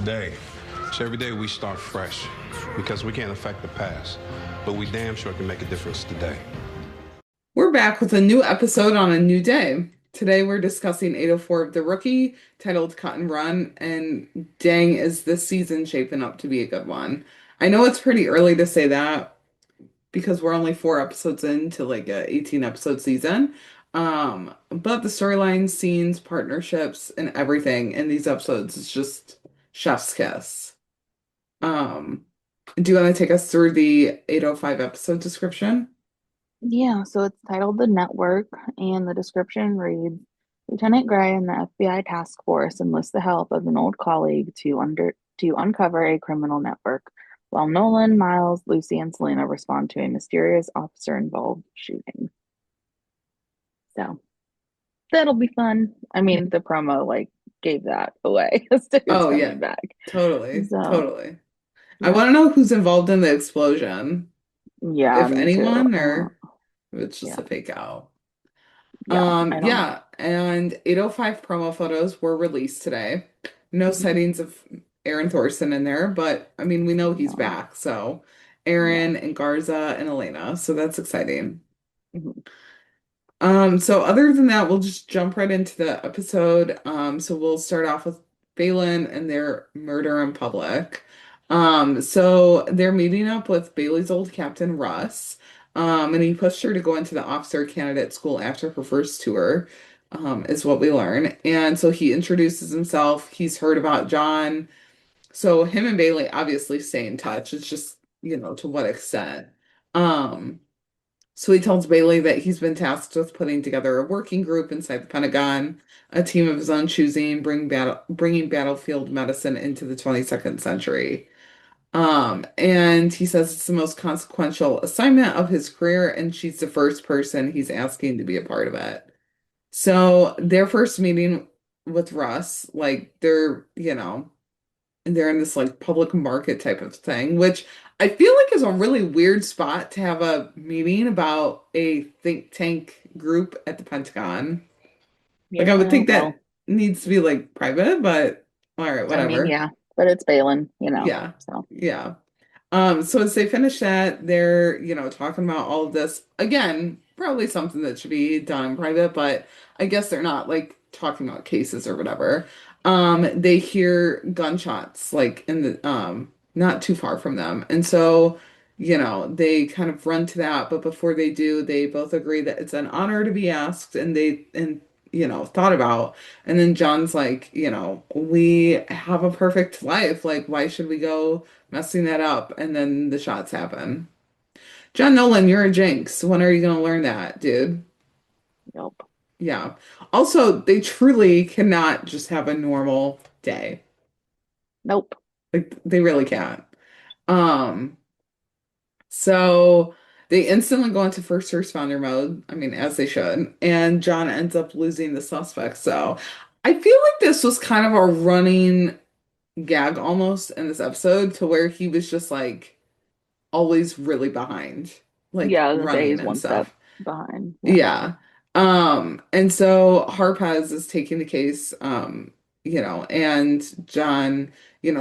today. So every day we start fresh because we can't affect the past, but we damn sure can make a difference today. We're back with a new episode on a new day. Today we're discussing 804 of The Rookie, titled Cut and Run, and dang, is this season shaping up to be a good one. I know it's pretty early to say that because we're only 4 episodes into like a 18 episode season. But the storylines, scenes, partnerships, and everything in these episodes is just chef's kiss. Um, do you want to take us through the 805 episode description? Yeah, so it's titled The Network, and the description reads Lieutenant Gray and the FBI task force enlist the help of an old colleague to uncover a criminal network, while Nolan, Miles, Lucy, and Selena respond to a mysterious officer-involved shooting. So that'll be fun. I mean, the promo like gave that away as to who's Oh yeah, coming back. totally, So totally. I yeah, want to know who's involved in the explosion, yeah, if me too. anyone, or if it's just Yeah, a fake out. yeah, I don't know. Yeah, and 805 promo photos were released today. No Mhm. sightings of Aaron Thorson in there, but I mean, we know he's No, back. So yeah. Aaron and Garza and Elena, so that's exciting. Mhm. So other than that, we'll just jump right into the episode. So we'll start off with Balin and their murder in public. So they're meeting up with Bailey's old captain, Russ. And he pushed her to go into the officer candidate school after her first tour, is what we learn. And so he introduces himself. He's heard about John. So him and Bailey obviously stay in touch. It's just, to what extent. Um, so he tells Bailey that he's been tasked with putting together a working group inside the Pentagon, a team of his own choosing, bringing battlefield medicine into the 22nd century. And he says it's the most consequential assignment of his career, and she's the first person he's asking to be a part of it. So their first meeting with Russ, like they're in this like public market type of thing, which I feel like is a really weird spot to have a meeting about a think tank group at the Pentagon. Like I would Yeah, think well, that needs to be like private, but all right, I mean, whatever. yeah, but it's Balin, Yeah. so Yeah. So as they finish that, they're, talking about all of this. Again, probably something that should be done in private, but I guess they're not like talking about cases or whatever. They hear gunshots like in the not too far from them. And so, they kind of run to that, but before they do, they both agree that it's an honor to be asked and thought about. And then John's like, we have a perfect life. Like, why should we go messing that up? And then the shots happen. John Nolan, you're a jinx. When are you going to learn that, dude? nope. Yeah. Also, they truly cannot just have a normal day. Nope. Like, they really can't. Um, so they instantly go into first responder mode. I mean, as they should. And John ends up losing the suspect. So I feel like this was kind of a running gag almost in this episode to where he was just like always really behind, like Yeah, I was gonna say running he's and one step stuff. behind. Yeah. Yeah. And so Harpaz is taking the case, and John,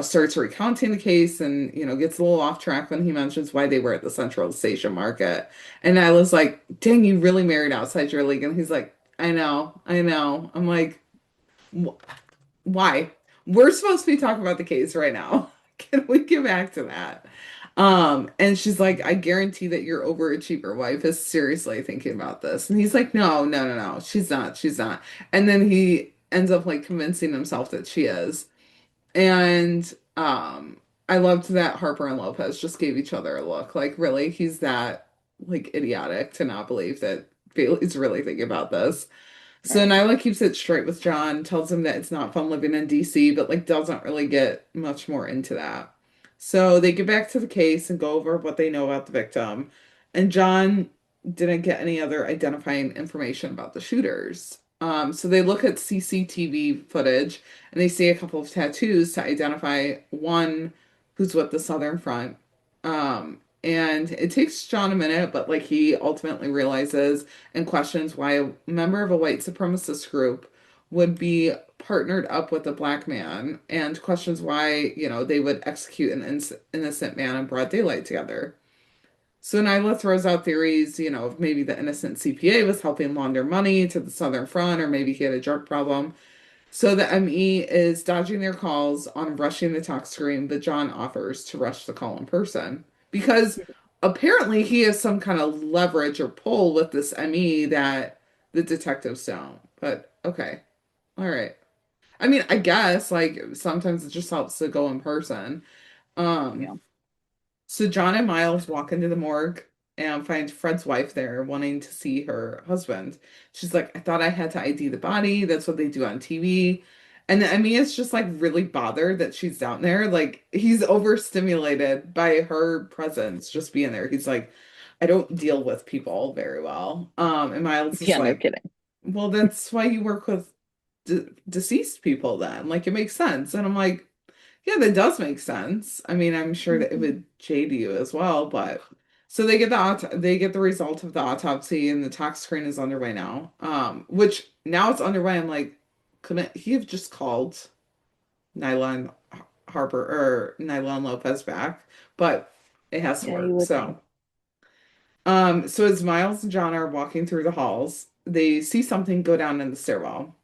starts recounting the case and, gets a little off track when he mentions why they were at the Central Station Market. And I was like, dang, you really married outside your league. And he's like, I know, I know. I'm like, "Wh- why? We're supposed to be talking about the case right now. Can we get back to that? And she's like, I guarantee that your overachiever wife is seriously thinking about this. And he's like, no, no, no, no, she's not, she's not. And then he ends up like convincing himself that she is. And I loved that Harper and Lopez just gave each other a look. Like, really, he's that like idiotic to not believe that Bailey's really thinking about this. So Right. Nyla keeps it straight with John, tells him that it's not fun living in DC, but like doesn't really get much more into that. So they get back to the case and go over what they know about the victim. And John didn't get any other identifying information about the shooters. So they look at CCTV footage and they see a couple of tattoos to identify one who's with the Southern Front. And it takes John a minute, but like he ultimately realizes and questions why a member of a white supremacist group would be partnered up with a black man and questions why, they would execute an innocent man in broad daylight together. So Nyla throws out theories, of maybe the innocent CPA was helping launder money to the Southern Front, or maybe he had a drug problem. So the ME is dodging their calls on rushing the talk screen, but John offers to rush the call in person because apparently he has some kind of leverage or pull with this ME that the detectives don't. But okay, all right. I mean, I guess like sometimes it just helps to go in person. Um, Yeah. so John and Miles walk into the morgue and find Fred's wife there wanting to see her husband. She's like, I thought I had to ID the body. That's what they do on TV. And Emia's just like really bothered that she's down there. Like he's overstimulated by her presence just being there. He's like, I don't deal with people very well. And Miles is Yeah, no like, kidding. well, that's why you work with deceased people then. Like it makes sense. And I'm like, yeah, that does make sense. I mean, I'm sure that it would jade you as well, but so they get they get the result of the autopsy and the tox screen is underway now. Which now it's underway. I'm like, couldn't he have just called Nylon Harper or Nylon Lopez back? But it has to Yeah, you work. would think. So as Miles and John are walking through the halls, they see something go down in the stairwell.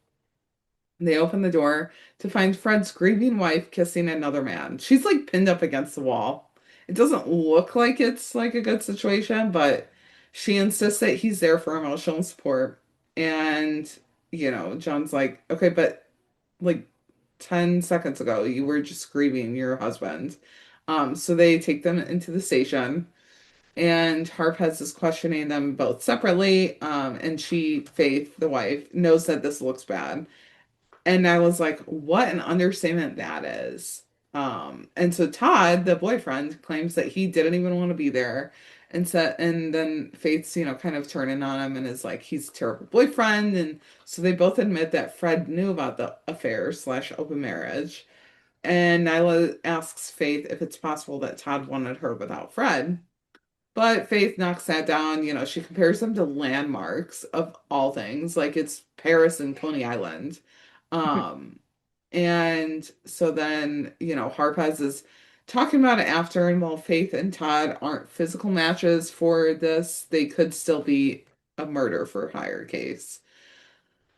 They open the door to find Fred's grieving wife kissing another man. She's like pinned up against the wall. It doesn't look like it's like a good situation, but she insists that he's there for emotional support. And, John's like, okay, but like 10 seconds ago, you were just grieving your husband. So they take them into the station, and Harpez is questioning them both separately. And Faith, the wife, knows that this looks bad. And I was like, what an understatement that is. And so Todd, the boyfriend, claims that he didn't even want to be there. And then Faith's, kind of turning on him and is like, he's a terrible boyfriend. And so they both admit that Fred knew about the affair slash open marriage. And Nyla asks Faith if it's possible that Todd wanted her without Fred. But Faith knocks that down. She compares them to landmarks of all things, like it's Paris and Coney Island. Um, and so then, Harpez is talking about it after, and while Faith and Todd aren't physical matches for this, they could still be a murder for hire case.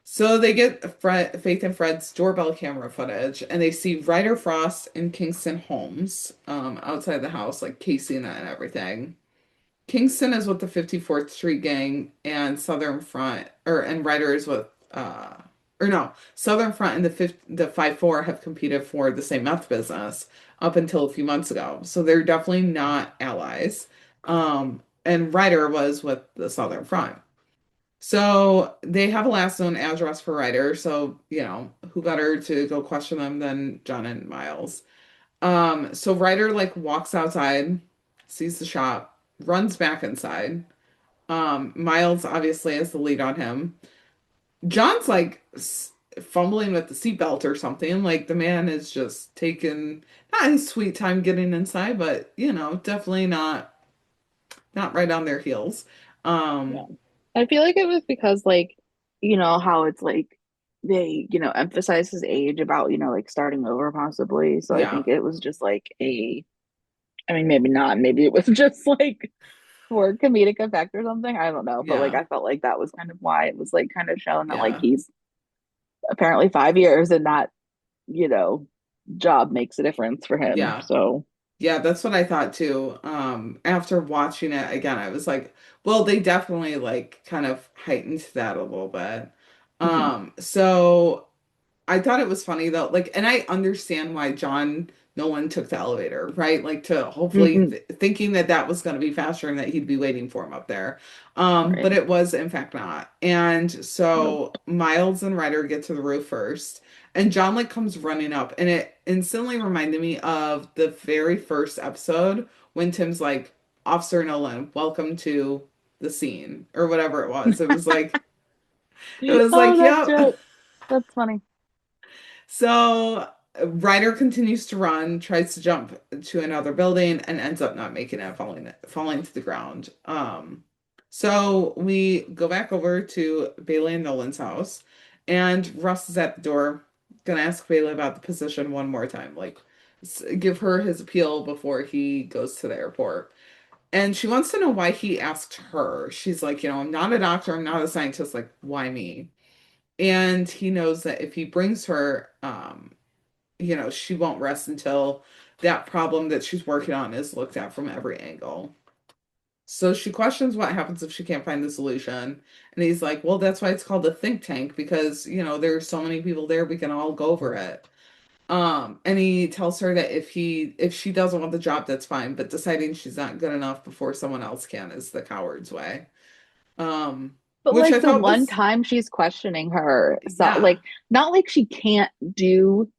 So they get Faith and Fred's doorbell camera footage, and they see Ryder Frost and Kingston Holmes outside the house, like casing it and everything. Kingston is with the 54th Street Gang, and Southern Front, and Ryder is with or no, Southern Front and the 5-4 have competed for the same meth business up until a few months ago. So they're definitely not allies. And Ryder was with the Southern Front. So they have a last known address for Ryder. So, who better to go question them than John and Miles? So Ryder like walks outside, sees the shop, runs back inside. Miles obviously has the lead on him. John's like fumbling with the seatbelt or something. Like the man is just taking not his sweet time getting inside, but definitely not right on their heels. Yeah. Um, I feel like it was because how it's like they, emphasize his age about, like starting over possibly. So I yeah, think it was just like I mean, maybe not, maybe it was just like for comedic effect or something. I don't know. But like yeah, I felt like that was kind of why it was like kind of shown that like yeah, he's apparently 5 years and that, you know, job makes a difference for him. yeah. So Yeah, that's what I thought too. After watching it again, I was like, well, they definitely like kind of heightened that a little bit. mhm. So I thought it was funny though, like, and I understand why John Nolan took the elevator, right? Like to hopefully Mhm. thinking that that was going to be faster and that he'd be waiting for him up there. Right. But it was in fact not. And Nope. so Miles and Ryder get to the roof first, and John like comes running up, and it instantly reminded me of the very first episode when Tim's like, Officer Nolan, welcome to the scene, or whatever it was. It was Oh, like, that's yep. right. That's funny. So Ryder continues to run, tries to jump to another building, and ends up not making it, falling to the ground. So we go back over to Bailey and Nolan's house, and Russ is at the door. gonna ask Bailey about the position one more time, like give her his appeal before he goes to the airport. And she wants to know why he asked her. She's like, I'm not a doctor, I'm not a scientist, like, why me? And he knows that if he brings her, she won't rest until that problem that she's working on is looked at from every angle. So she questions what happens if she can't find the solution. And he's like, well, that's why it's called a think tank because, there's so many people there, we can all go over it. And he tells her that if she doesn't want the job, that's fine, but deciding she's not good enough before someone else can is the coward's way. Um, But which I like the thought one was, time she's questioning her, so yeah, like not like she can't do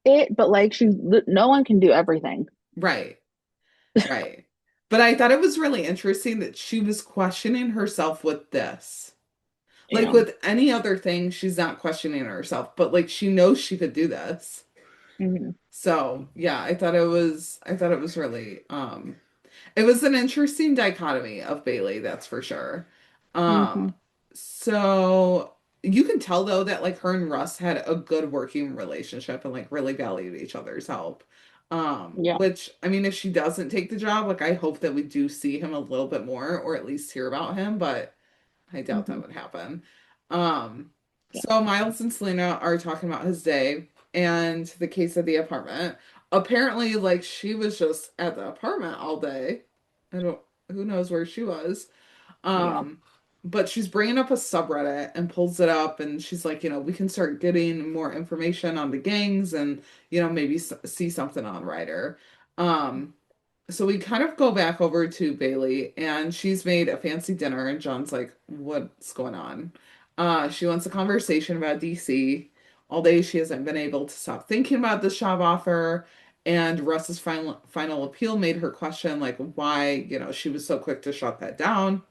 it, but like no one can do everything. right, right. But I thought it was really interesting that she was questioning herself with this. Like Yeah. with any other thing, she's not questioning herself, but like she knows she could do this. Hmm. So yeah, I thought it was really it was an interesting dichotomy of Bailey, that's for sure. Hmm. Um, so you can tell though that like her and Russ had a good working relationship and like really valued each other's help. Yeah. Which I mean, if she doesn't take the job, like I hope that we do see him a little bit more or at least hear about him, but I doubt that Hmm. would happen. Um, Yeah. so Miles and Selena are talking about his day and the case of the apartment. Apparently, like she was just at the apartment all day. I don't, who knows where she was. Yeah. Um, but she's bringing up a subreddit and pulls it up and she's like, we can start getting more information on the gangs and, maybe see something on Ryder. Um, so we kind of go back over to Bailey and she's made a fancy dinner and John's like, what's going on? She wants a conversation about DC. All day she hasn't been able to stop thinking about this job offer. And Russ's final appeal made her question like why, she was so quick to shut that down.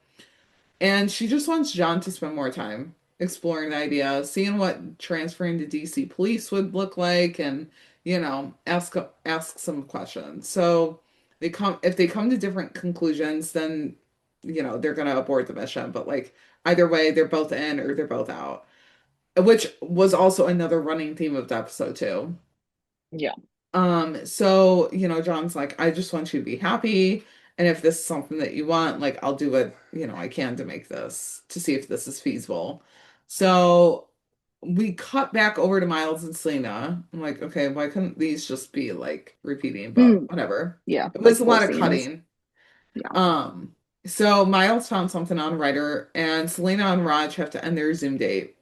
And she just wants John to spend more time exploring the idea, seeing what transferring to DC police would look like, and ask some questions. So if they come to different conclusions, then they're gonna abort the mission. But like either way, they're both in or they're both out, which was also another running theme of the episode too. Yeah. So, John's like, I just want you to be happy. And if this is something that you want, like, I'll do what, I can to make this, to see if this is feasible. So we cut back over to Miles and Selena. I'm like, okay, why couldn't these just be like repeating? But Mm. whatever. Yeah. It Like was a full lot of scenes. cutting. Yeah. Um, so Miles found something on Writer, and Selena and Raj have to end their Zoom date.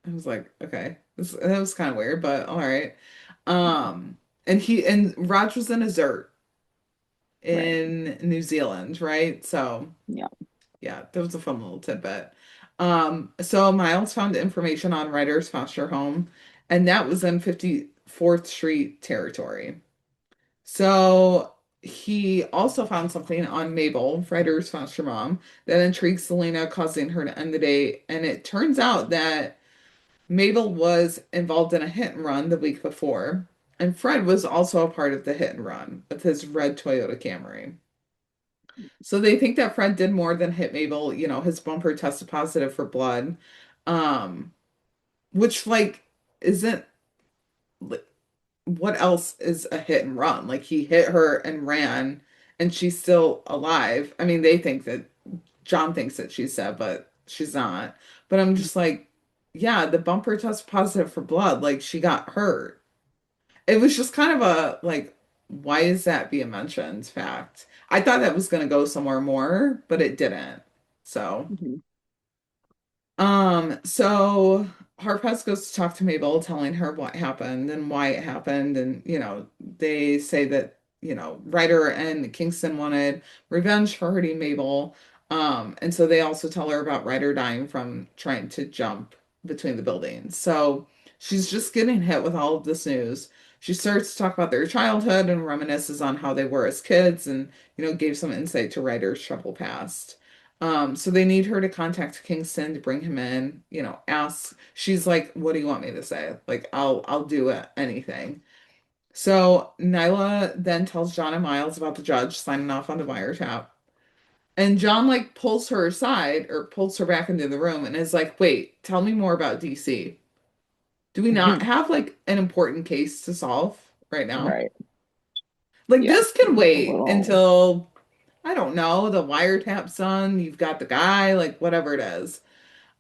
I was like, okay, that was kind of weird, but all right. Yeah. And Raj was in a Zert Right. in New Zealand, right? So Yeah. yeah, that was a fun little tidbit. So Miles found information on Ryder's foster home, and that was in 54th Street territory. So he also found something on Mabel, Ryder's foster mom, that intrigues Selena, causing her to end the date. And it turns out that Mabel was involved in a hit and run the week before, and Fred was also a part of the hit and run with his red Toyota Camry. So they think that Fred did more than hit Mabel. His bumper tested positive for blood, um, which like isn't what else is a hit and run? Like he hit her and ran, and she's still alive. I mean, they think that John thinks that she's dead, but she's not. But I'm just like, yeah, the bumper test positive for blood. Like she got hurt. It was just kind of a like, why is that being mentioned fact? I thought that was going to go somewhere more, but it didn't. So. Hmm. So Harpaz goes to talk to Mabel, telling her what happened and why it happened. And, they say that, Ryder and Kingston wanted revenge for hurting Mabel. And so they also tell her about Ryder dying from trying to jump between the buildings. So she's just getting hit with all of this news. She starts to talk about their childhood and reminisces on how they were as kids and, gave some insight to Ryder's troubled past. So they need her to contact Kingston to bring him in, ask. She's like, what do you want me to say? Like, I'll do it, anything. So Nyla then tells John and Miles about the judge signing off on the wiretap. And John like pulls her aside or pulls her back into the room and is like, wait, tell me more about DC. Do we not have like an important case to solve right now? Right. Like Yeah. this can It's a wait little. until I don't know, the wiretap's done, you've got the guy, like whatever it is.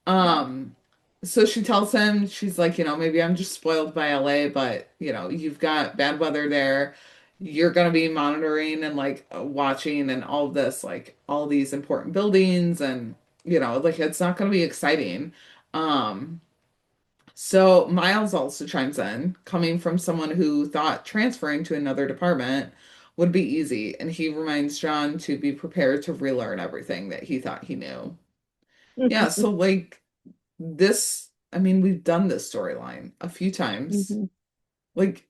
Yeah. Um, so she tells him, she's like, maybe I'm just spoiled by LA, but you've got bad weather there. You're gonna be monitoring and like watching and all of this, like all these important buildings and like it's not gonna be exciting. Um, so Miles also chimes in, coming from someone who thought transferring to another department would be easy, and he reminds John to be prepared to relearn everything that he thought he knew. Yeah, so like this, I mean, we've done this storyline a few times. Hmm. Like,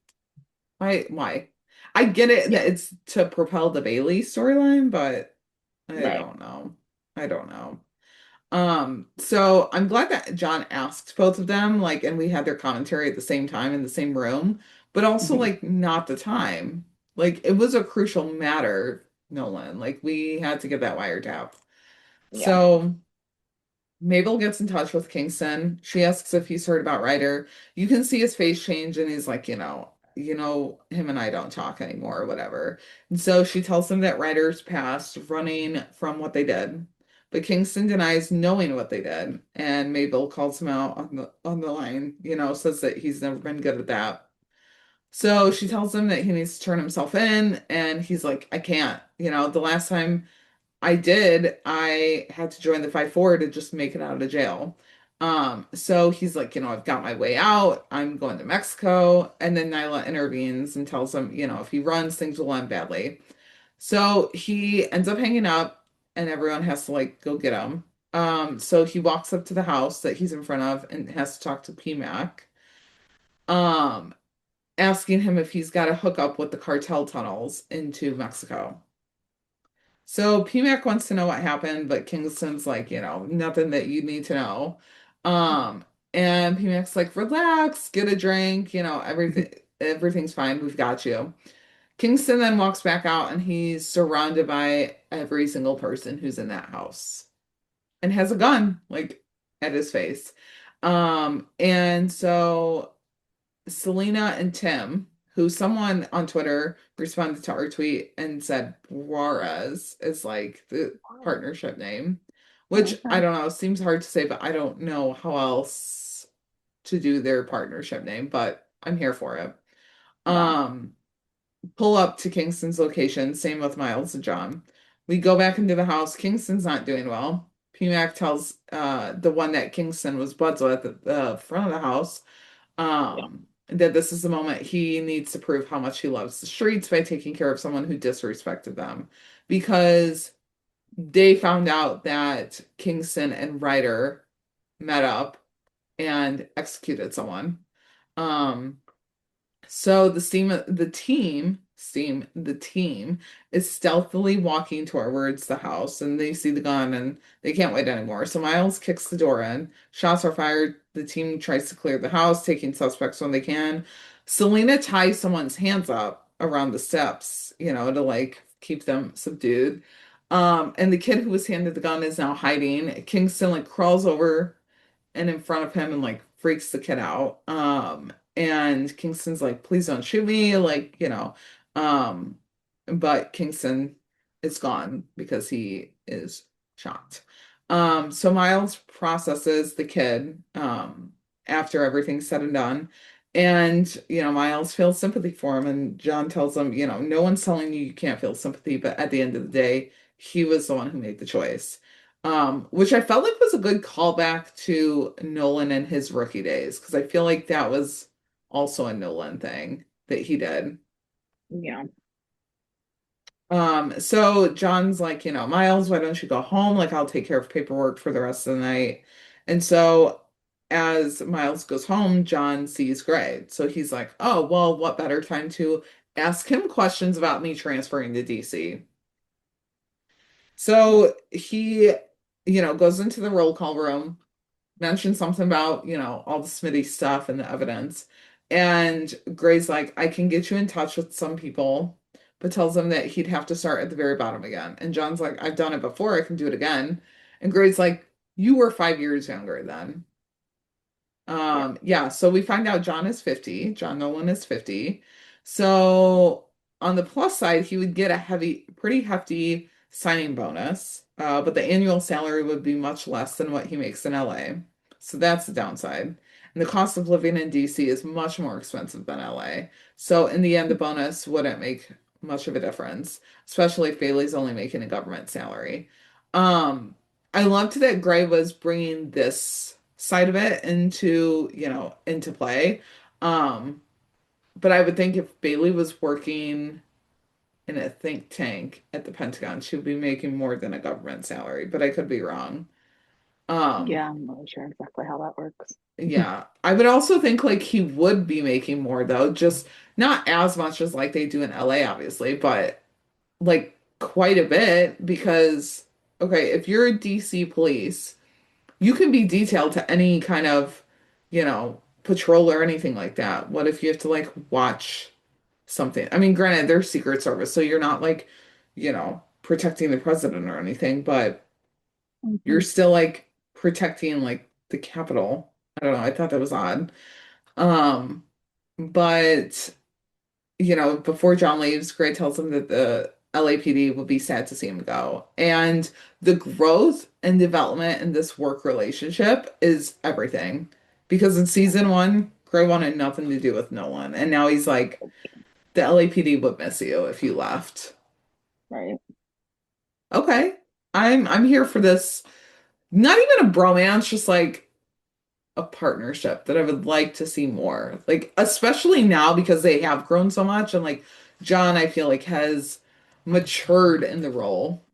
why? I get it Yeah. that it's to propel the Bailey storyline, but I Right. don't know. I don't know. So I'm glad that John asked both of them, like, and we had their commentary at the same time in the same room, but also Hmm. like not the time. Like it was a crucial matter, Nolan. Like we had to get that wiretap. Yeah. So Mabel gets in touch with Kingston. She asks if he's heard about Ryder. You can see his face change, and he's like, him and I don't talk anymore, or whatever. And so she tells him that Ryder's passed running from what they did. But Kingston denies knowing what they did, and Mabel calls him out on the line, says that he's never been good at that. So she tells him that he needs to turn himself in, and he's like, I can't. The last time I did. I had to join the 5-4 to just make it out of jail. So he's like, I've got my way out. I'm going to Mexico. And then Nyla intervenes and tells him, if he runs, things will end badly. So he ends up hanging up and everyone has to like go get him. So he walks up to the house that he's in front of and has to talk to PMAC, um, asking him if he's got to hook up with the cartel tunnels into Mexico. So PMAC wants to know what happened, but Kingston's like, nothing that you need to know. Um, and PMAC's like, relax, get a drink, everything's fine, we've got you. Kingston then walks back out and he's surrounded by every single person who's in that house and has a gun, like at his face. And so Selena and Tim, who someone on Twitter responded to our tweet and said Juarez is like the partnership name, which I Okay. don't know, seems hard to say, but I don't know how else to do their partnership name, but I'm here for it. Yeah. Um, Pull up to Kingston's location, same with Miles and John. We go back into the house. Kingston's not doing well. PMAC tells the one that Kingston was buds with at the front of the house Yeah. that this is the moment he needs to prove how much he loves the streets by taking care of someone who disrespected them. Because they found out that Kingston and Ryder met up and executed someone. Um, so the team is stealthily walking towards the house and they see the gun and they can't wait anymore. So Miles kicks the door in. Shots are fired. The team tries to clear the house, taking suspects when they can. Selena ties someone's hands up around the steps, to like keep them subdued. And the kid who was handed the gun is now hiding. Kingston like crawls over and in front of him and like freaks the kid out. And Kingston's like, please don't shoot me, like, um, but Kingston is gone because he is shot. So Miles processes the kid after everything's said and done. And, Miles feels sympathy for him. And John tells him, no one's telling you can't feel sympathy, but at the end of the day, he was the one who made the choice. Which I felt like was a good callback to Nolan and his rookie days, because I feel like that was also a Nolan thing that he did. Yeah. So John's like, Miles, why don't you go home? Like, I'll take care of paperwork for the rest of the night. And so as Miles goes home, John sees Gray. So he's like, oh, well, what better time to ask him questions about me transferring to DC? So he, goes into the roll call room, mentioned something about, all the Smitty stuff and the evidence. And Gray's like, I can get you in touch with some people, but tells him that he'd have to start at the very bottom again. And John's like, I've done it before, I can do it again. And Gray's like, you were 5 years younger then. Yeah. Yeah, so we find out John is 50. John Nolan is 50. So on the plus side, he would get a pretty hefty signing bonus, but the annual salary would be much less than what he makes in LA. So that's the downside. And the cost of living in DC is much more expensive than LA. So in the end, the bonus wouldn't make much of a difference, especially if Bailey's only making a government salary. Um, I loved that Gray was bringing this side of it into play. Um, but I would think if Bailey was working in a think tank at the Pentagon, she would be making more than a government salary, but I could be wrong. Um, Yeah, I'm not really sure exactly how that works. yeah. I would also think like he would be making more though, just not as much as like they do in LA, obviously, but like quite a bit because okay, if you're a DC police, you can be detailed to any kind of, patrol or anything like that. What if you have to like watch something? I mean, granted, they're Secret Service, so you're not like, protecting the president or anything, but you're Mhm. still like protecting like the Capitol. I don't know. I thought that was odd. Um, but before John leaves, Gray tells him that the LAPD will be sad to see him go. And the growth and development in this work relationship is everything. Because in Yeah, season one, Gray wanted nothing to do with no one. And now he's like, the LAPD would miss you if you left. right. Okay. I'm here for this. Not even a bromance, just like a partnership that I would like to see more. Like, especially now because they have grown so much and like John, I feel like has matured in the role.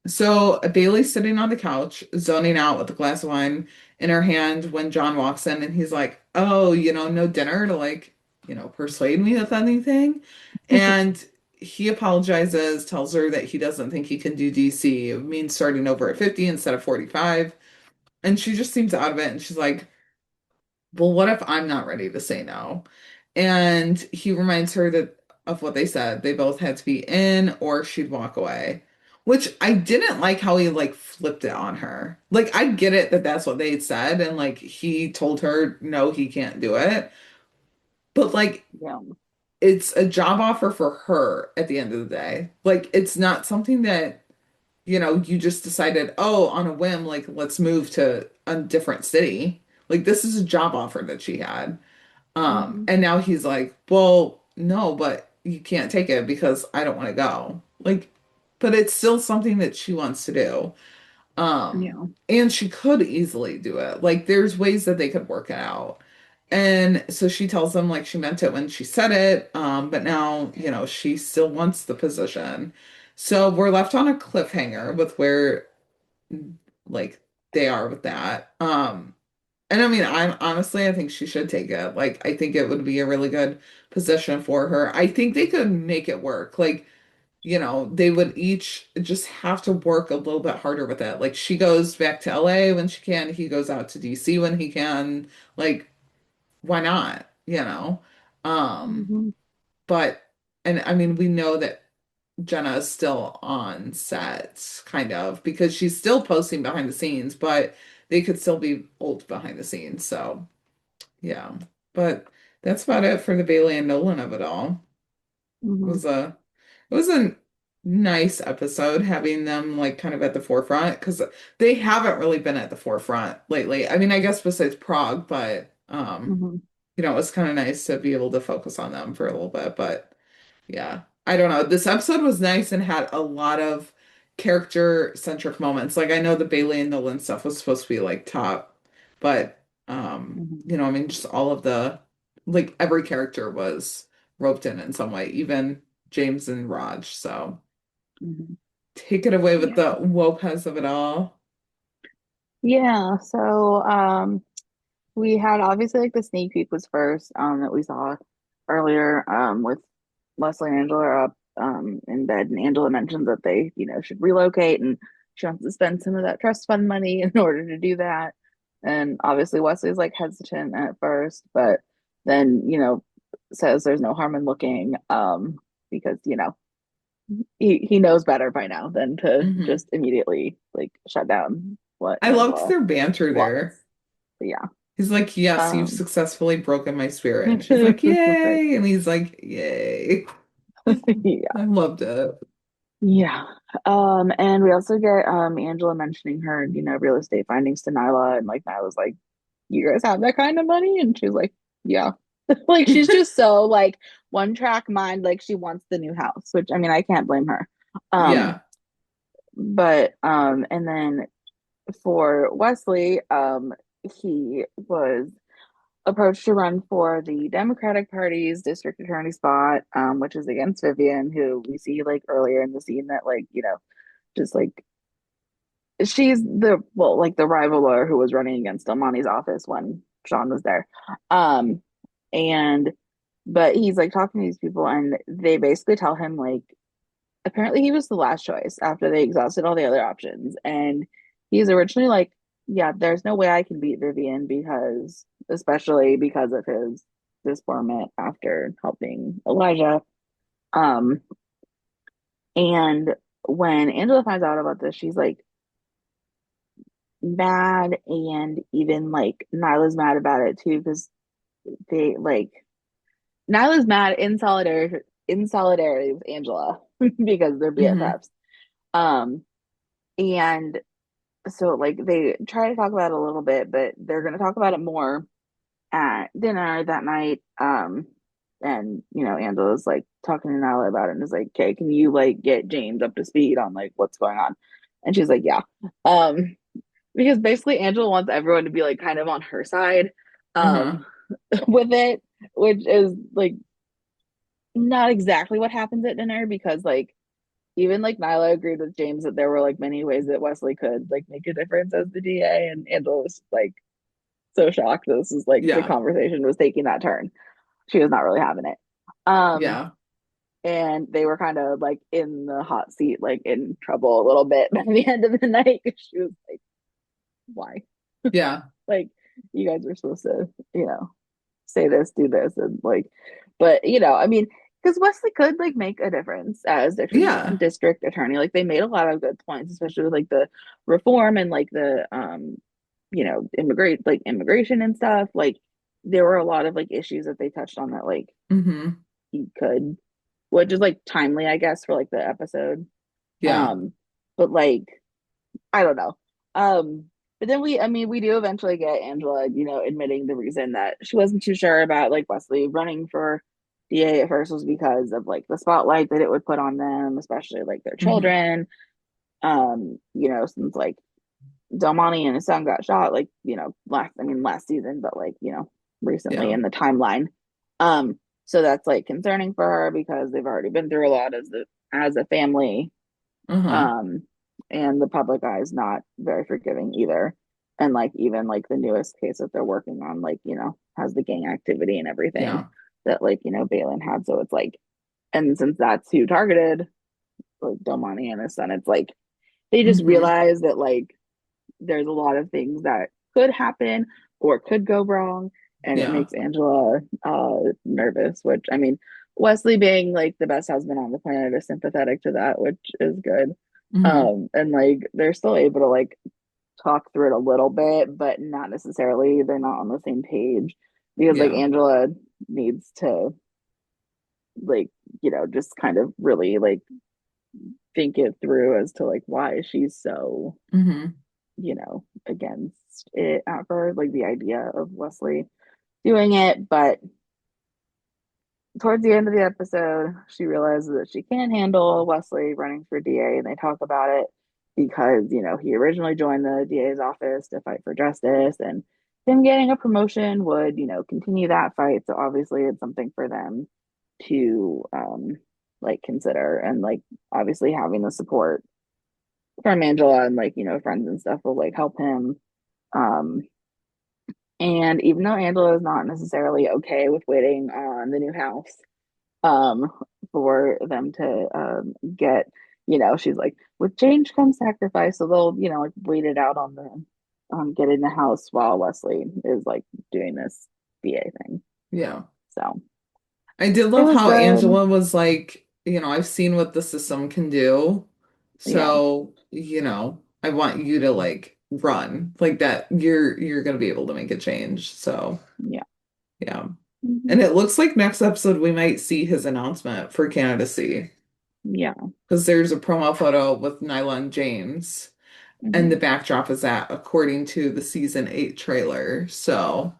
So Bailey's sitting on the couch, zoning out with a glass of wine in her hand when John walks in and he's like, "Oh, no dinner to like, persuade me with anything." And he apologizes, tells her that he doesn't think he can do DC. It means starting over at 50 instead of 45. And she just seems out of it and she's like, well, what if I'm not ready to say no? And he reminds her that of what they said. They both had to be in or she'd walk away. Which I didn't like how he like flipped it on her. Like I get it that that's what they had said and like he told her no, he can't do it. But like Yeah. it's a job offer for her at the end of the day. Like it's not something that you just decided, oh, on a whim, like let's move to a different city. Like this is a job offer that she had. Hmm. And now he's like, well, no, but you can't take it because I don't want to go. Like, but it's still something that she wants to do. Yeah. And she could easily do it. Like, there's ways that they could work it out. And so she tells them like she meant it when she said it, but now, she still wants the position. So we're left on a cliffhanger with where like they are with that. And I mean, I think she should take it. Like, I think it would be a really good position for her. I think they could make it work. Like, they would each just have to work a little bit harder with it. Like, she goes back to LA when she can, he goes out to DC when he can. Like, why not? Um, Hmm. but, and I mean, we know that Jenna is still on set, kind of, because she's still posting behind the scenes, but they could still be old behind the scenes. So. Yeah, but that's about it for the Bailey and Nolan of it all. It Hmm. was a it was a nice episode having them like kind of at the forefront because they haven't really been at the forefront lately. I mean, I guess besides Prague, but Hmm. it was kind of nice to be able to focus on them for a little bit. But yeah, I don't know. This episode was nice and had a lot of character centric moments. Like I know the Bailey and Nolan stuff was supposed to be like top, but Hmm. I mean just all of the like every character was roped in some way, even James and Raj. So Hmm. take it away with Yeah. the Wopez of it all. Yeah. So, we had obviously like the sneak peek was first, that we saw earlier, with Leslie and Angela are up, in bed, and Angela mentioned that they, should relocate and she wants to spend some of that trust fund money in order to do that. And obviously Wesley's like hesitant at first, but then, says there's no harm in looking, because, he knows better by now than to Mhm. just immediately like shut down what I loved Angela their banter wants. there. But yeah. He's like, yes, you've Um, successfully broken my spirit. And she's like, yay. And he's like, yay. yeah. I loved it. Yeah. And we also get Angela mentioning her, real estate findings to Nyla, and like Nyla's like, you guys have that kind of money? And she's like, yeah. Like she's just so like one track mind, like she wants the new house, which I mean I can't blame her. Um, Yeah. but and then for Wesley, he was approached to run for the Democratic Party's district attorney spot, which is against Vivian, who we see like earlier in the scene that like, just like she's like the rival lawyer who was running against Amani's office when Sean was there. Um, and but he's like talking to these people and they basically tell him like apparently he was the last choice after they exhausted all the other options. And he's originally like, yeah, there's no way I can beat Vivian because, especially because of his disbarment after helping Elijah. Um, and when Angela finds out about this, she's like mad, and even like Nyla's mad about it too because they like Nyla's mad in solidarity with Angela because they're Hmm. BFFs. Um, and so like they try to talk about it a little bit, but they're going to talk about it more at dinner that night. And Angela's like talking to Nyla about it and is like, okay, can you like get James up to speed on like what's going on? And she's like, yeah. Because basically Angela wants everyone to be like kind of on her side Uh-huh. um with it, which is like not exactly what happens at dinner because like even like Nyla agreed with James that there were like many ways that Wesley could like make a difference as the DA, and Angela was like so shocked that this is like the Yeah. conversation was taking that turn. She was not really having it. Um, Yeah. and they were kind of like in the hot seat, like in trouble a little bit by the end of the night because she was like, "Why? Yeah. Like, you guys were supposed to, say this, do this, and like, but I mean." Because Wesley could like make a difference as Yeah. district attorney. Like they made a lot of good points, especially with like the reform and like the immigration and stuff. Like there were a lot of like issues that they touched on that like Hmm. he could, which is like timely, I guess, for like the episode. Yeah. Um, but like I don't know. Um, but then I mean, we do eventually get Angela, admitting the reason that she wasn't too sure about like Wesley running for DA at first was because of like the spotlight that it would put on them, especially like their Hmm. children. Since like Delmonte and his son got shot, like, last season, but like, recently Yeah. in the timeline. So that's like concerning for her because they've already been through a lot as a family. Uh-huh. Um, and the public eye is not very forgiving either. And like even like the newest case that they're working on, like, has the gang activity and everything Yeah. that like, Balin had. So it's like, and since that's who targeted like Delmonte and his son, it's like they just Hmm. realize that like there's a lot of things that could happen or could go wrong, and it Yeah. makes Angela nervous, which I mean Wesley being like the best husband on the planet is sympathetic to that, which is good. Hmm. And like they're still able to like talk through it a little bit, but not necessarily, they're not on the same page because like Yeah. Angela needs to like just kind of really like think it through as to like why she's so Hmm. against it at first, like the idea of Wesley doing it. But towards the end of the episode, she realizes that she can't handle Wesley running for DA, and they talk about it because, he originally joined the DA's office to fight for justice, and him getting a promotion would, continue that fight. So obviously, it's something for them to like consider, and like obviously having the support from Angela and like, friends and stuff will like help him. Um, And even though Angela is not necessarily okay with waiting on the new house, um, for them to get, she's like, with change comes sacrifice. So they'll, like wait it out on getting the house while Wesley is like doing this BA thing. Yeah. So I did it love was how good. Angela was like, I've seen what the system can do. Yeah. So, I want you to like run, like that you're gonna be able to make a change. So Yeah. yeah. Mhm. And it looks like next episode we might see his announcement for candidacy Yeah. because there's a promo photo with Nyla and James, and the Mhm. backdrop is that according to the season 8 trailer. So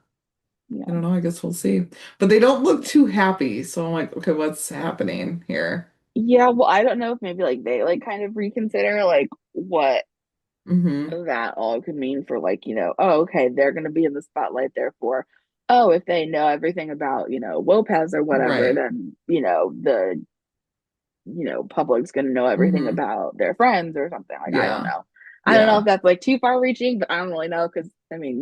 I Yeah. don't know, I guess we'll see. But they don't look too happy, so I'm like, okay, what's happening here? Yeah, well, I don't know if maybe like they like kind of reconsider like what Mm-hmm. that all could mean for like, oh, okay, they're gonna be in the spotlight, therefore, oh, if they know everything about, Wopez or whatever, Right. then, the public's gonna know everything Mm-hmm. about their friends or something. Like, I don't Yeah. know. I don't know if Yeah. that's like too far reaching, but I don't really know because I mean,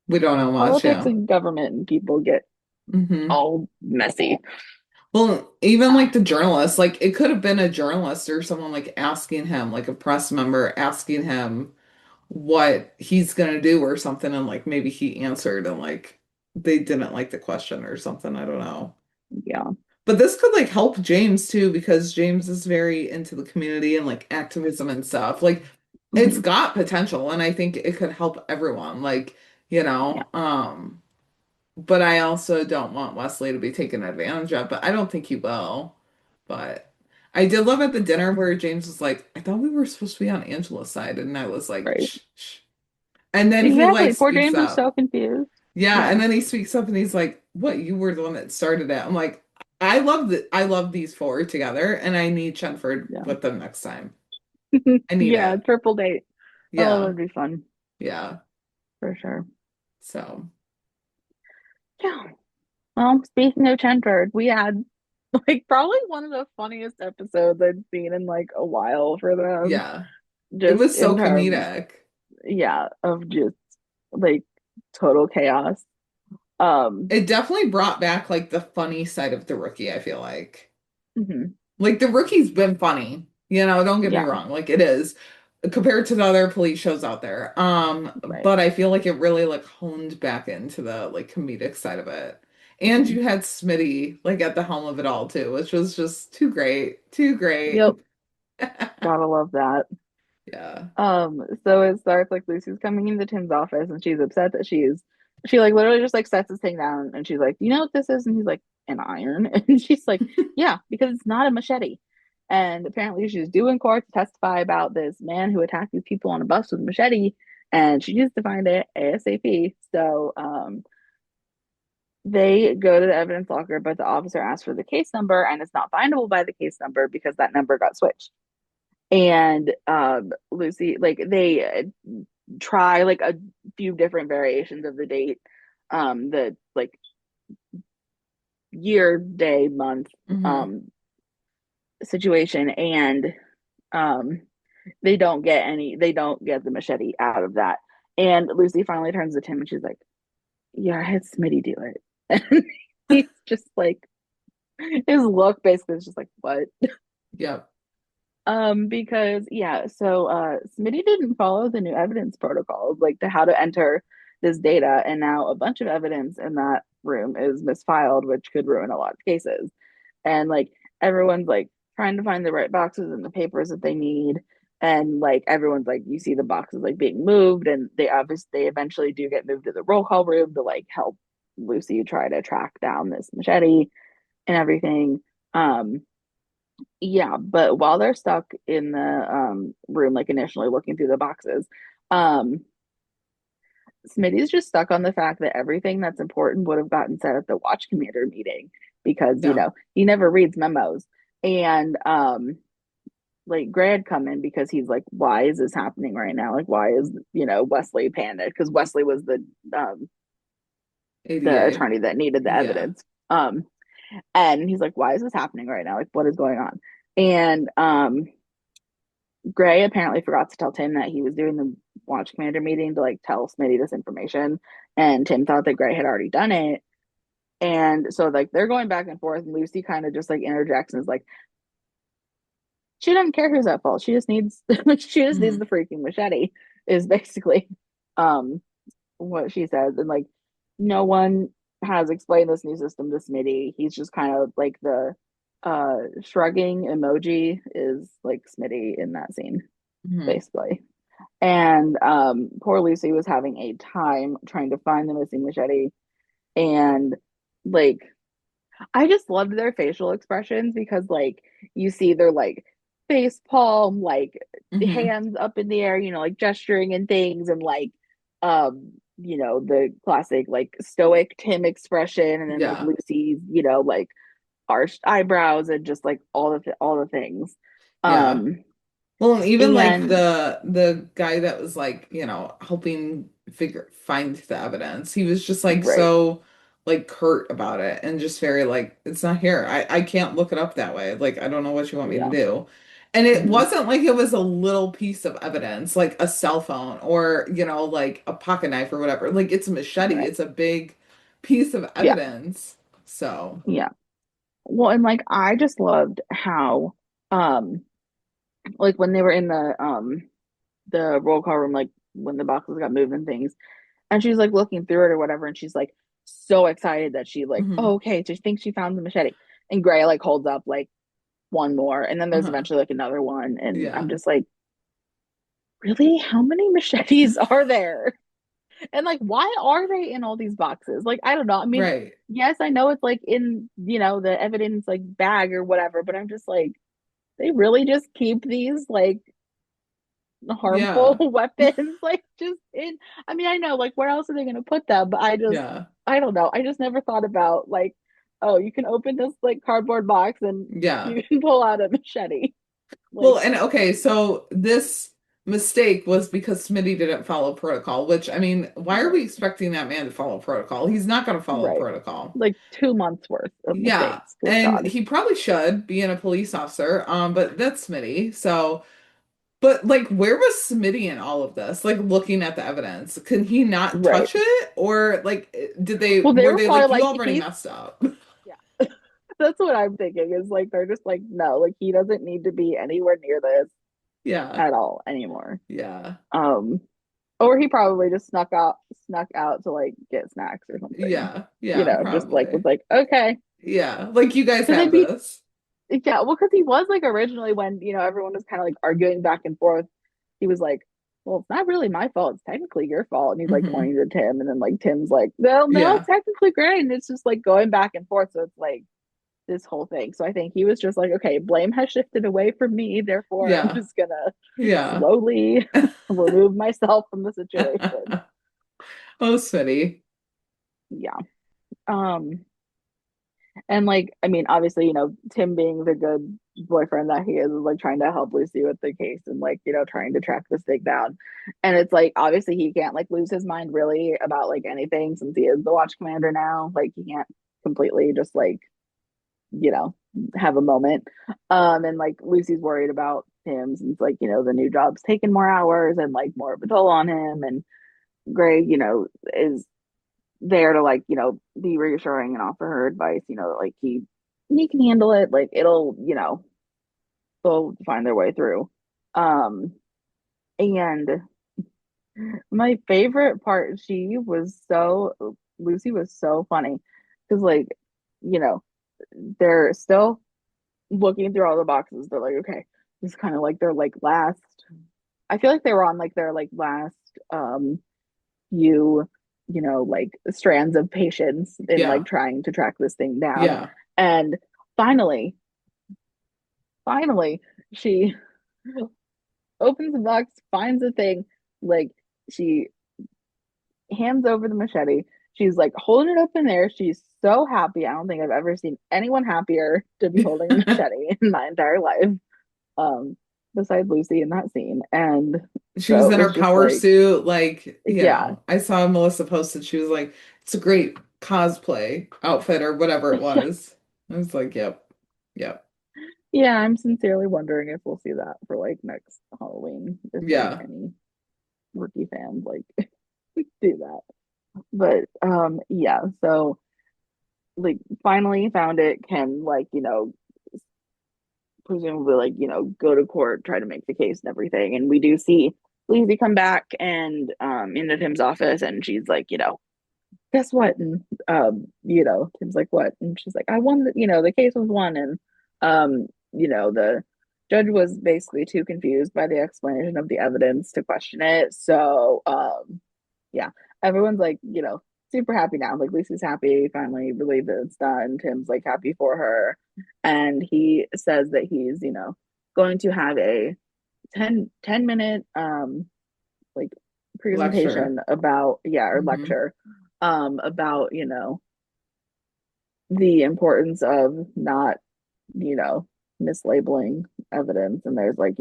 We don't know much, politics yeah. and government and people get Mm-hmm. all messy. Well, even like the journalist, like it could have been a journalist or someone like asking him, like a press member asking him what he's gonna do or something, and like maybe he answered and like they didn't like the question or something. I don't know. Yeah. But this could like help James too, because James is very into the community and like activism and stuff. Like it's Hmm. got potential and I think it could help everyone. Like, you Yeah. know, but I also don't want Wesley to be taken advantage of, but I don't think he will. But I did love at the dinner where James was like, I thought we were supposed to be on Angela's side, and I was like, Right. shh, shh. And then he like Exactly. Poor speaks James was up. so confused. Yeah, and Yeah. then he speaks up and he's like, "What? You were the one that started it." I'm like, I love these four together, and I need Chenford Yeah. with them next time. I need Yeah. it. Triple date. Oh, Yeah, that'd be fun yeah. for sure. So Yeah. Well, speaking of Chenford, we had like probably one of the funniest episodes I'd seen in like a while for them. yeah, it Just was so in terms, comedic. yeah, of just like total chaos. Um, It definitely brought back like the funny side of the rookie, I feel mhm. like the rookie's been funny, don't get me Yeah, wrong, like it is compared to the other police shows out there. right. But I feel like it really like honed back into the like comedic side of it. And Mhm. you had Smitty like at the helm of it all too, which was just too great. Too great. Yep, gotta love that. Yeah. So it starts like Lucy's coming into Tim's office and she's upset that she like literally just like sets this thing down and she's like, you know what this is? And he's like, an iron. And she's like, yeah, because it's not a machete. And apparently she's due in court to testify about this man who attacked these people on a bus with a machete, and she needs to find it ASAP. So they go to the evidence locker, but the officer asks for the case number and it's not findable by the case number because that number got switched. And Lucy, like they try like a few different variations of the date, the like year, day, month, Hmm. um, situation, and um, they don't get the machete out of that. And Lucy finally turns to Tim and she's like, "Yeah, I had Smitty do it," and he's just like, his look basically is just like, "What?" Yep. Because yeah, so Smitty didn't follow the new evidence protocols, like to how to enter this data, and now a bunch of evidence in that room is misfiled, which could ruin a lot of cases. And like everyone's like trying to find the right boxes and the papers that they need. And like everyone's like, you see the boxes like being moved, and they eventually do get moved to the roll call room to like help Lucy try to track down this machete and everything. Um, yeah, but while they're stuck in the room, like initially looking through the boxes, um, Smitty's just stuck on the fact that everything that's important would have gotten said at the watch commander meeting because, Yeah. he never reads memos. And like Gray had come in because he's like, why is this happening right now? Like, why is, Wesley panicked? Because Wesley was the ADA. attorney that needed the Yeah. evidence. And he's like, why is this happening right now? Like, what is going on? And Gray apparently forgot to tell Tim that he was doing the watch commander meeting to like tell Smitty this information. And Tim thought that Gray had already done it. And so like they're going back and forth, and Lucy kind of just like interjects and is like, she doesn't care who's at fault. She just needs she just needs Hmm. the freaking machete, is basically um what she says. And like no one has explained this new system to Smitty. He's just kind of like the shrugging emoji is like Smitty in that scene, Hmm. basically. And poor Lucy was having a time trying to find the missing machete. And like I just loved their facial expressions because like you see their like face palm, like Hmm. hands up in the air, like gesturing and things, and like the classic like stoic Tim expression, and then like Yeah. Lucy's, like arched eyebrows and just like all the things. Yeah. Um Well, and even like and the guy that was like, helping find the evidence, he was just like right. so like curt about it and just very like, it's not here. I can't look it up that way. Like, I don't know what you want me to Yeah. do. And it Hmm. wasn't like it was a little piece of evidence, like a cell phone or, like a pocket knife or whatever. Like it's a machete. Right. It's a big piece of Yeah. evidence. So, Yeah. Well, and like I just loved how um like when they were in the roll call room, like when the boxes got moved and things, and she's like looking through it or whatever, and she's like so excited that she like, oh, mhm. okay, she thinks she found the machete. And Gray like holds up like one more, and then there's Uh-huh. eventually like another one, and I'm Yeah. just like, really? How many machetes are there? And like, why are they in all these boxes? Like, I don't know. I mean, Right. yes, I know it's like in, the evidence like bag or whatever, but I'm just like, they really just keep these like harmful Yeah. weapons like just in. I mean, I know like where else are they going to put them, but Yeah. I don't know. I just never thought about like, oh, you can open this like cardboard box and Yeah. you can pull out a machete. Well, Like, and okay, so this mistake was because Smitty didn't follow protocol, which I mean, why are we right, expecting that man to follow protocol? He's not going to follow right. protocol. Like 2 months worth of Yeah, mistakes. Good and God. he probably should being a police officer, but that's Smitty. So, but like, where was Smitty in all of this? Like, looking at the evidence, can he not Right. touch it, or like, Well, they were were they probably like, you like, already he's, messed up? yeah. That's what I'm thinking is like, they're just like, no, like he doesn't need to be anywhere near this Yeah, at all anymore. yeah, Um, or he probably just snuck out to like get snacks or something. yeah, yeah, Just like was probably. like, okay. Yeah, like you guys Because have they'd be, this. yeah, well, because he was like originally when, everyone was kind of like arguing back and forth, he was like, well, it's not really my fault. It's technically your fault. And he's like Hmm. pointing to Tim. And then like Tim's like, well, no, it's Yeah. technically great. And it's just like going back and forth. So it's like this whole thing. So I think he was just like, okay, blame has shifted away from me. Therefore, I'm Yeah. just gonna Yeah. slowly remove myself from the situation. Oh, Smitty. Yeah. Um, And like, I mean, obviously, Tim being the good boyfriend that he is like trying to help Lucy with the case and like, trying to track this thing down. And it's like obviously he can't like lose his mind really about like anything since he is the watch commander now. Like he can't completely just like, you know, have a moment. And like Lucy's worried about him since like, the new job's taking more hours and like more of a toll on him. And Gray, is there to like be reassuring and offer her advice, like he can handle it, like it'll they'll find their way through. um and my favorite part, Lucy was so funny because like you know they're still looking through all the boxes. They're like, okay, this is kind of like their like last, I feel like they were on like their like last few, like strands of patience in like Yeah. trying to track this thing down. Yeah. And finally, finally, she opens the box, finds the thing, like she hands over the machete. She's like holding it up in there. She's so happy. I don't think I've ever seen anyone happier to be holding a machete in my entire life. Um, Besides Lucy in that scene. And She was so it in her was just power like, suit, like, yeah. I saw Melissa posted, she was like, it's a great cosplay outfit or whatever it was. I was like, yep, yep, Yeah, I'm sincerely wondering if we'll see that for like next Halloween, if like yeah, any rookie fans like do that. But yeah, so like finally found it, can like, presumably like, go to court, try to make the case and everything. And we do see Lizzie come back and into Tim's office, and she's like, guess what? And Tim's like, what? And she's like, I won the case was won. And the Judge was basically too confused by the explanation of the evidence to question it. So, yeah, everyone's like, super happy now. Like Lucy's happy, finally relieved that it's done. Tim's like happy for her. And he says that he's, going to have a 10 minute like Lecture. presentation about, yeah, or Hmm. lecture about, the importance of not, you know, mislabeling evidence. And there's like,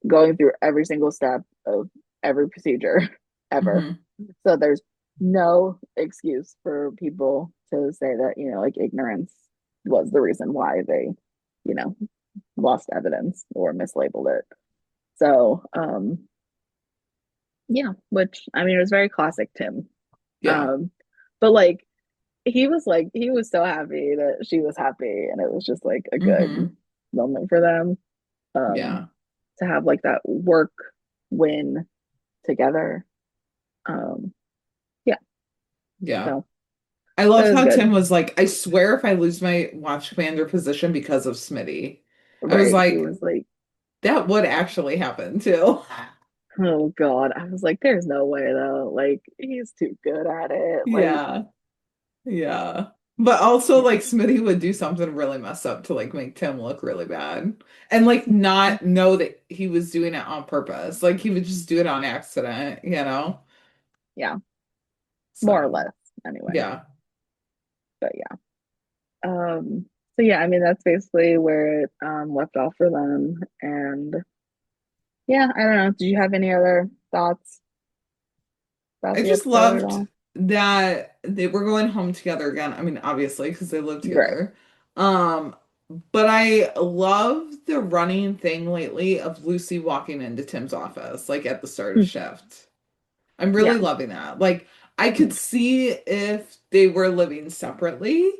going through every single step of every procedure ever. Hmm. So there's no excuse for people to say that, like ignorance was the reason why they, you know, lost evidence or mislabeled it. So, yeah, which I mean, it was very classic Tim. Yeah. Um, but he was so happy that she was happy, and it was just like a good Hmm. moment for them. Um, Yeah. to have like that work win together. Um, yeah, Yeah. so I it loved was how Tim good. was like, I swear if I lose my watch commander position because of Smitty. I was Right. He like, was like, that would actually happen too. oh God. I was like, there's no way though. Like, he's too good at it. Like, Yeah. Yeah. But also yeah. like Smitty would do something really messed up to like make Tim look really bad. And like not know that he was doing it on purpose. Like he would just do it on accident, you know? Yeah, more or So less anyway. yeah. But yeah. So yeah, I mean that's basically where it left off for them. And yeah, I don't know. Did you have any other thoughts about I the just episode at loved all? that they were going home together again. I mean, obviously, because they live Right. together. Um, but I love the running thing lately of Lucy walking into Tim's office, like at the start of Hmm. shift. I'm Yeah. really loving that. Like, I could Hmm. see if they were living separately,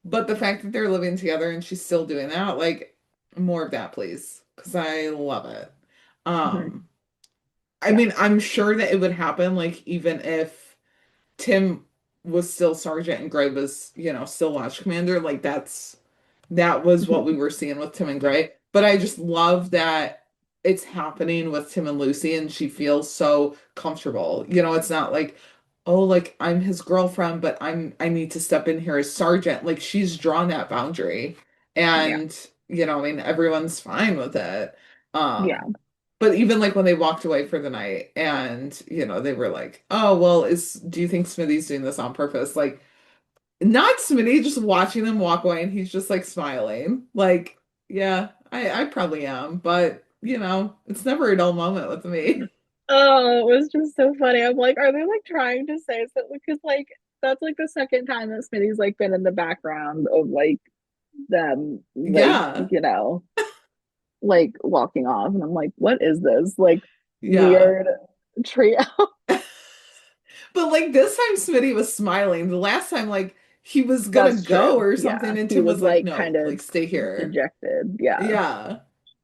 but the fact that they're living together and she's still doing that, like, more of that, please, because I love it. Hmm. Um, I Yeah. mean, I'm sure that it would happen, like, even if Tim was still sergeant and Gray was, still watch commander. Like that was what we were seeing with Tim and Gray. But I just love that it's happening with Tim and Lucy and she feels so comfortable. It's not like, oh, like I'm his girlfriend, but I need to step in here as sergeant. Like she's drawn that boundary. Yeah. And, I mean, everyone's fine with it. Yeah. But even like when they walked away for the night and, they were like, oh, well, do you think Smitty's doing this on purpose? Like, not Smitty, just watching them walk away and he's just like smiling. Like, yeah, I probably am, but it's never a dull moment with me. Oh, it was just so funny. I'm like, are they like trying to say something? Because like that's like the second time that Smitty's like been in the background of like them like, Yeah, like walking off. And I'm like, what is this? Like yeah. weird trio. But like this time Smitty was smiling. The last time, like, he was gonna That's go true. or Yeah. something, and He Tim was was like, like no, kind of like stay here. dejected. Yeah. Yeah.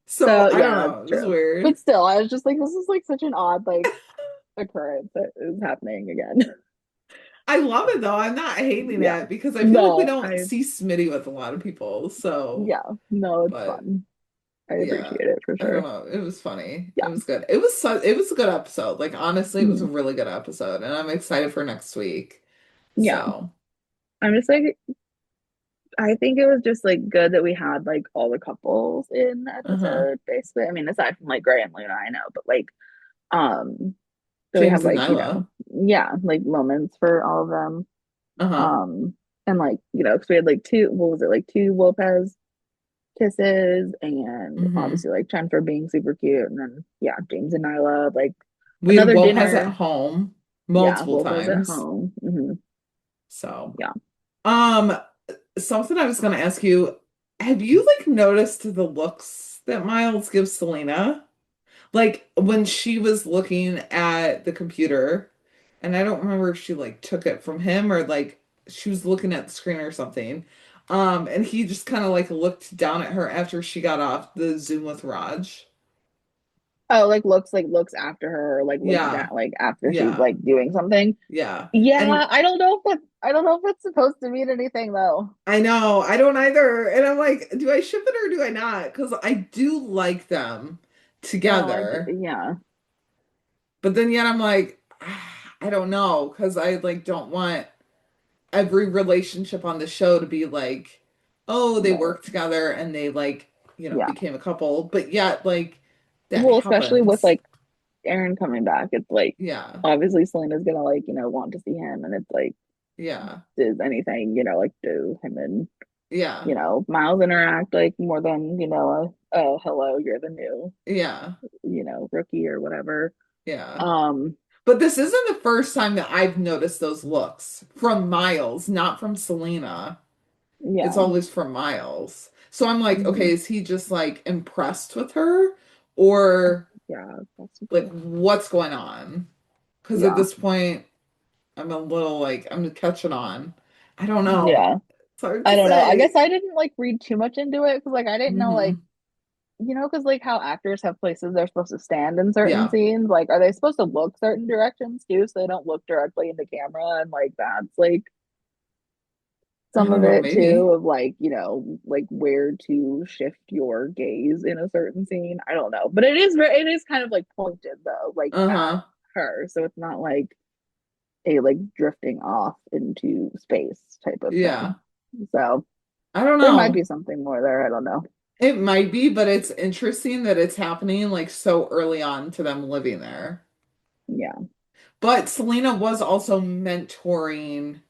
So So I don't yeah, know. that's It was true. But weird. still, I was just like, this is like such an odd like occurrence that is happening again. I love it though. I'm not hating Yeah. it because I feel like we No, don't see Smitty with a lot of people. So, yeah, no, it's but fun. I yeah, appreciate it for I don't sure. know. It was funny. It Yeah. was good. It was a good episode. Like honestly, it was a Mhm. really good episode, and I'm excited for next week. Yeah. So, I'm just like, I think it was just like good that we had like all the couples in the uh-huh. episode, basically. I mean, aside from like Gray and Luna, I know, but like, um, so we have James and like, Nyla. yeah, like moments for all of them. Uh-huh. Um, and like, because we had like two, what was it, like two Wopez kisses, and Hmm. obviously like Chenford being super cute, and then yeah, James and Nyla, like We had another Wopez at dinner. home Yeah, multiple Wopez at times. home. So, Yeah. um, something I was gonna ask you, have you like noticed the looks that Miles gives Selena? Like when she was looking at the computer, and I don't remember if she like took it from him or like she was looking at the screen or something. And he just kind of like looked down at her after she got off the Zoom with Raj. Oh, looks after her, or like looks down Yeah. like after she's Yeah. like doing something. Yeah. Yeah, And I don't know if it's supposed to mean anything though. I know, I don't either. And I'm like, do I ship it or do I not? Because I do like them No, together. yeah. But then yet I'm like, I don't know. Because I like don't want every relationship on the show to be like, oh, they Right. worked together and they like, Yeah. became a couple. But yet, like, that Well, especially with happens. like Aaron coming back, it's like Yeah. obviously Selena's gonna like, want to see him, and it's like, Yeah. does anything, like do him and Yeah. Miles interact like more than, a hello, you're the new, Yeah. rookie or whatever. Yeah. Um, But this isn't the first time that I've noticed those looks from Miles, not from Selena. It's yeah. always from Miles. So I'm like, Hmm. okay, is he just like impressed with her? Or Yeah, like possibly. what's going on? Because at Yeah. this point, I'm a little like, I'm catching on. I don't know. Yeah. It's hard I to don't know. I say. guess I didn't like read too much into it because like I didn't know like, Hmm. because like how actors have places they're supposed to stand in certain Yeah. scenes, like are they supposed to look certain directions too so they don't look directly into camera, and like that's like I some don't of know, it too maybe. of like, like where to shift your gaze in a certain scene. I don't know. But it is kind of like pointed though, like at Uh-huh. her. So it's not like a like drifting off into space type of Yeah. thing. So I don't there might be know. something more there. I don't know. It might be, but it's interesting that it's happening like so early on to them living there. Yeah. But Selena was also mentoring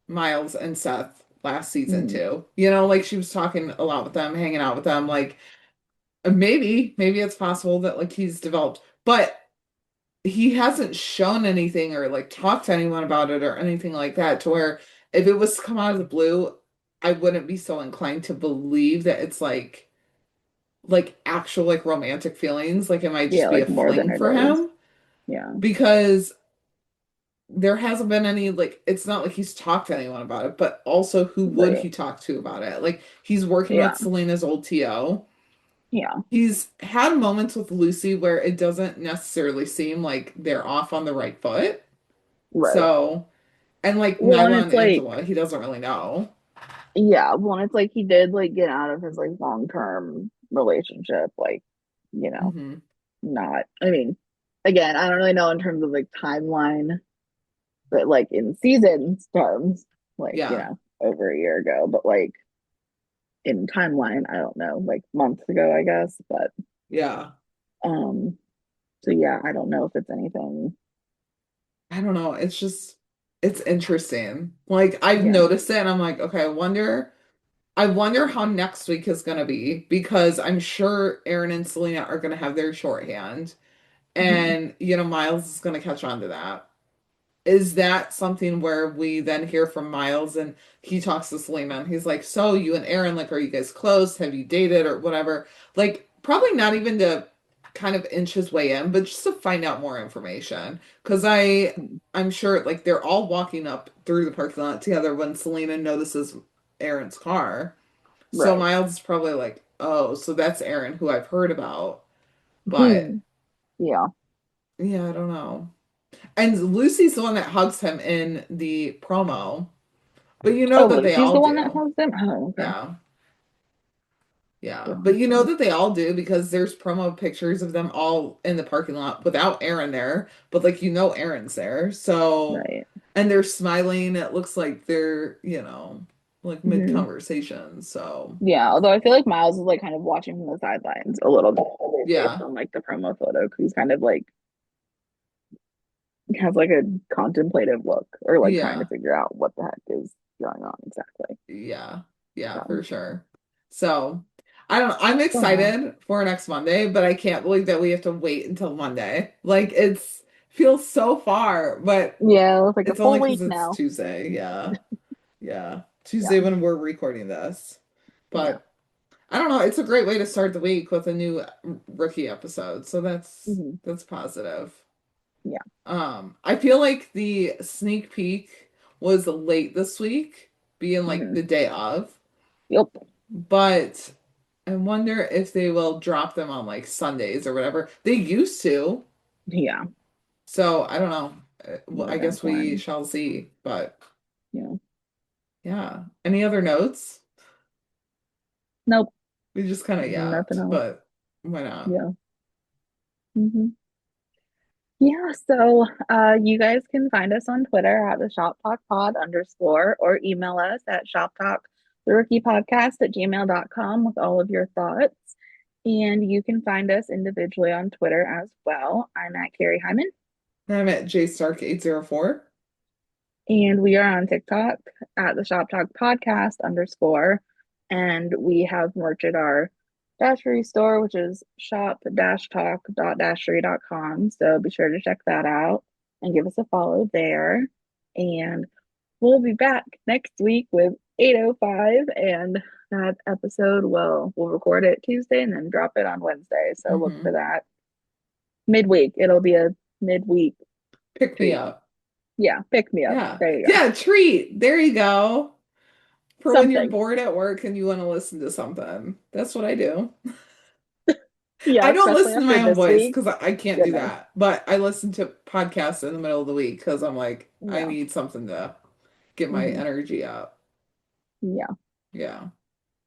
Miles and Seth last season Mhm. too. Like she was talking a lot with them, hanging out with them. Like maybe it's possible that like he's developed, but he hasn't shown anything or like talked to anyone about it or anything like that to where if it was to come out of the blue, I wouldn't be so inclined to believe that it's like actual like romantic feelings. Like it might just Yeah, be a like more than fling it for is. him Yeah. because there hasn't been any like it's not like he's talked to anyone about it, but also who would Right. he talk to about it? Like he's working Yeah. with Selena's old TO. Yeah. He's had moments with Lucy where it doesn't necessarily seem like they're off on the right foot. Right. So, and like Well, and Nyla it's and like, Angela, he doesn't really know. yeah, well, and it's like he did like get out of his like long-term relationship, like, you know, Hmm. not, I mean, again, I don't really know in terms of like timeline, but like in seasons terms, like, Yeah. over a year ago, but like in timeline, I don't know, like months ago, I guess, but Yeah. um, so yeah, I don't know if it's anything. I don't know. It's just, it's interesting. Like I've Yeah. noticed it and I'm like, okay, I wonder how next week is going to be because I'm sure Aaron and Selena are going to have their shorthand Mhm. and, Miles is going to catch on to that. Is that something where we then hear from Miles and he talks to Selena and he's like, so you and Aaron, like, are you guys close? Have you dated or whatever? Like, probably not even to kind of inch his way in, but just to find out more information. Because I'm sure like they're all walking up through the parking lot together when Selena notices Aaron's car. So Right. Miles is probably like, oh, so that's Aaron who I've heard about. But Hmm. Yeah. yeah, I don't know. And Lucy's the one that hugs him in the promo. But you know Oh, that they Lucy's all the one that do. has them. Oh, okay. Yeah. Yeah. But you know Gotcha. that they all do because there's promo pictures of them all in the parking lot without Aaron there. But like Aaron's there. So Right. and they're smiling. It looks like they're, like mid Hmm. conversation. So Yeah, although I feel like Miles is like kind of watching from the sidelines a little bit based yeah. on like the promo photo because he's kind of like has like a contemplative look or like trying to Yeah. figure out what the heck is going on exactly. Yeah. Yeah, So, for sure. So I don't know. I'm yeah, excited for next Monday, but I can't believe that we have to wait until Monday. Like it's feels so far, but yeah, it's like a it's only full because week it's now. Tuesday. Yeah. Yeah. Yeah, Tuesday when we're recording this. yeah. But I don't know. It's a great way to start the week with a new rookie episode. So that's Hmm. that's positive. Yeah. I feel like the sneak peek was late this week, being like Hmm. the day of. Yep. But I wonder if they will drop them on like Sundays or whatever. They used to. Yeah, So I don't know. Well, would I have been guess we fun. shall see. But Yeah. yeah. Any other notes? Nope. We just kind of Nothing yapped, else. but why not? Yeah. hmm Yeah, so you guys can find us on Twitter at the Shop Talk Pod _ or email us at shoptalk@gmail.com with all of your thoughts. And you can find us individually on Twitter as well. I'm at Kari Hyman, I'm at jstark804. and we are on TikTok at the Shop Talk Podcast _ and we have merch at our Dashery store, which is shop-talk.dashery.com. So be sure to check that out and give us a follow there. And we'll be back next week with 805, and that episode we'll record it Tuesday and then drop it on Wednesday. So look for that midweek. It'll be a midweek Pick me treat. up. Yeah, pick me up. Yeah. There you go. Yeah, treat. There you go. For when you're Something. bored at work and you want to listen to something. That's what I do. Yeah, I don't especially listen to my after own this voice week. because I can't do Goodness. that. But I listen to podcasts in the middle of the week because I'm like, I Yeah. need something to get my hmm energy up. Yeah, Yeah.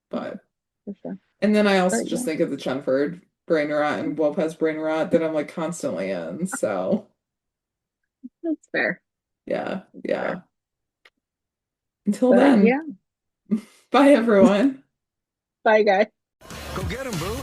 But for sure. and then I also But just yeah, think of the Chenford brain rot and Wopez brain rot that I'm like constantly in. So that's fair. yeah, That's yeah. fair. Until But then, yeah, bye everyone. bye guys. Go get him, boo.